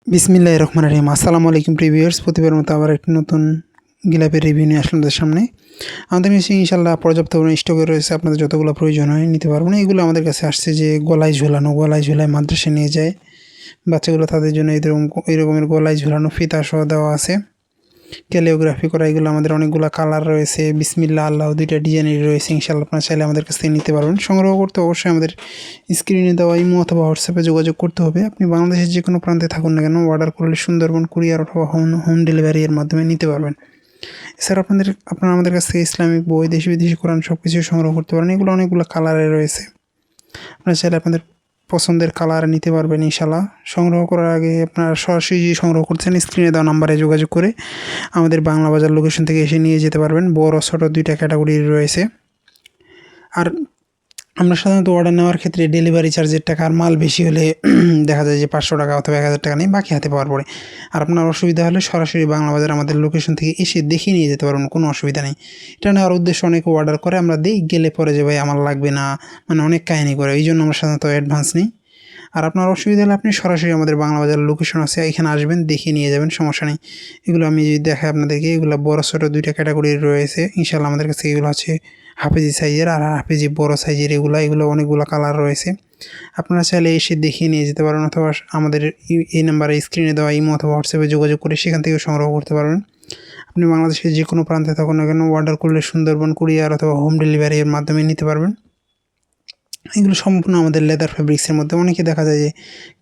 বিসমিল্লাহির রহমানির রহিম। আসসালামু আলাইকুম প্রিভিউয়ার্স, প্রতিবারের মতো আবার একটি নতুন গিলাপের রিভিউ নিয়ে আসলাম তাদের সামনে। আমাদের কাছে ইনশাল্লাহ পর্যাপ্ত পরিমাণে স্টকে রয়েছে, আপনাদের যতগুলো প্রয়োজন হয় নিতে পারবেন। এগুলো আমাদের কাছে আসছে যে গলায় ঝোলায় মাদ্রাসায় নিয়ে যায় বাচ্চাগুলো, তাদের জন্য এই রকমের গলায় ঝোলানো ফিতা সহ দেওয়া আছে। ক্যালিওগ্রাফি করা এগুলো আমাদের অনেকগুলো কালার রয়েছে। বিসমিল্লাহ আল্লাহ দুইটা ডিজাইনের রয়েছে। ইনশাল্লাহ আপনারা চাইলে আমাদের কাছ থেকে নিতে পারবেন। সংগ্রহ করতে অবশ্যই আমাদের স্ক্রিনে দেওয়া ইমো অথবা হোয়াটসঅ্যাপে যোগাযোগ করতে হবে। আপনি বাংলাদেশের যে কোনো প্রান্তে থাকুন না কেন, অর্ডার করলে সুন্দরবন কুরিয়ার অথবা হোম ডেলিভারি এর মাধ্যমে নিতে পারবেন। এছাড়া আপনারা আমাদের কাছ থেকে ইসলামিক বই, দেশি বিদেশি কোরআন সব কিছু সংগ্রহ করতে পারেন। এগুলো অনেকগুলো কালারে রয়েছে, আপনারা চাইলে আপনাদের পছন্দের কালার নিতে পারবেন। ইনশাল্লাহ সংগ্রহ করার আগে আপনারা সরাসরি যে সংগ্রহ করছেন স্ক্রিনে দেওয়া নাম্বারে যোগাযোগ করে আমাদের বাংলা বাজার লোকেশন থেকে এসে নিয়ে যেতে পারবেন। বড় ছোটো দুইটা ক্যাটাগরি রয়েছে। আর আমরা সাধারণত অর্ডার নেওয়ার ক্ষেত্রে ডেলিভারি চার্জের টাকা আর মাল বেশি হলে দেখা যায় যে 500 টাকা অথবা 1000 টাকা নেই, বাকি হাতে পাওয়ার পরে। আর আপনার অসুবিধা হলে সরাসরি বাংলা বাজার আমাদের লোকেশন থেকে এসে দেখে নিয়ে যেতে পারবেন, কোনো অসুবিধা নেই। এটা নেওয়ার উদ্দেশ্যে অনেকে অর্ডার করে, আমরা দিই, গেলে পরে যে ভাই আমার লাগবে না, মানে অনেক কাহিনি করে, এই জন্য আমরা সাধারণত অ্যাডভান্স নিই। আর আপনার অসুবিধা হলে আপনি সরাসরি আমাদের বাংলা বাজার লোকেশন আছে, এখানে আসবেন, দেখিয়ে নিয়ে যাবেন, সমস্যা নেই। এগুলো আমি যদি দেখাই আপনাদেরকে, এগুলো বড় ছোটো দুইটা ক্যাটাগরির রয়েছে। ইনশাল্লাহ আমাদের কাছে এগুলো আছে হাফেজি সাইজের আর হাফেজি বড় সাইজের। এগুলো অনেকগুলো কালার রয়েছে। আপনারা চাইলে এসে দেখিয়ে নিয়ে যেতে পারেন, অথবা আমাদের এই নাম্বারে স্ক্রিনে দেওয়া ইমো অথবা হোয়াটসঅ্যাপে যোগাযোগ করে সেখান থেকেও সংগ্রহ করতে পারবেন। আপনি বাংলাদেশের যে কোনো প্রান্তে থাকুন না কেন, অর্ডার করলে সুন্দরবন কুরিয়ার অথবা হোম ডেলিভারি এর মাধ্যমে নিতে পারবেন। এগুলো সম্পূর্ণ আমাদের লেদার ফেব্রিক্সের মধ্যে। অনেকে দেখা যায় যে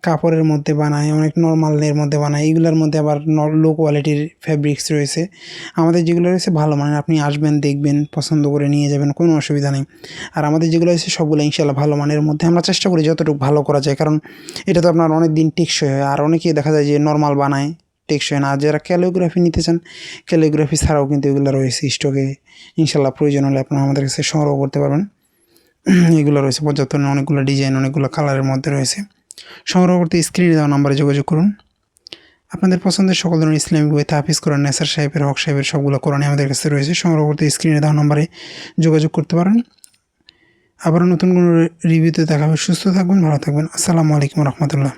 কাপড়ের মধ্যে বানায়, অনেক নর্মালের মধ্যে বানায়, এগুলোর মধ্যে আবার লো কোয়ালিটির ফেব্রিক্স রয়েছে। আমাদের যেগুলো রয়েছে ভালো মানের, আপনি আসবেন, দেখবেন, পছন্দ করে নিয়ে যাবেন, কোনো অসুবিধা নেই। আর আমাদের যেগুলো রয়েছে সবগুলো ইনশাল্লাহ ভালো মানের মধ্যে। আমরা চেষ্টা করি যতটুকু ভালো করা যায়, কারণ এটা তো আপনার অনেক দিন টেকসই হয়। আর অনেকেই দেখা যায় যে নর্মাল বানায়, টেকসই না। আর যারা ক্যালিওগ্রাফি নিতে চান, ক্যালিওগ্রাফি ছাড়াও কিন্তু এগুলো রয়েছে স্টকে। ইনশাল্লাহ প্রয়োজন হলে আপনারা আমাদের কাছে সংগ্রহ করতে পারবেন। এগুলো রয়েছে পর্যাপ্ত, অনেকগুলো ডিজাইন, অনেকগুলো কালারের মধ্যে রয়েছে। সংগ্রহ করতে স্ক্রিনে দেওয়া নাম্বারে যোগাযোগ করুন। আপনাদের পছন্দের সকল ধরনের ইসলামিক বই, তাফিজ কোরআন, নেসার সাহেবের, হক সাহেবের সবগুলো কোরআনই আমাদের কাছে রয়েছে। সংগ্রহ করতে স্ক্রিনে দেওয়া নাম্বারে যোগাযোগ করতে পারেন। আবারও নতুন কোনো রিভিউতে দেখা হবে। সুস্থ থাকবেন, ভালো থাকবেন। আসসালামু আলাইকুম রহমতুল্লাহ।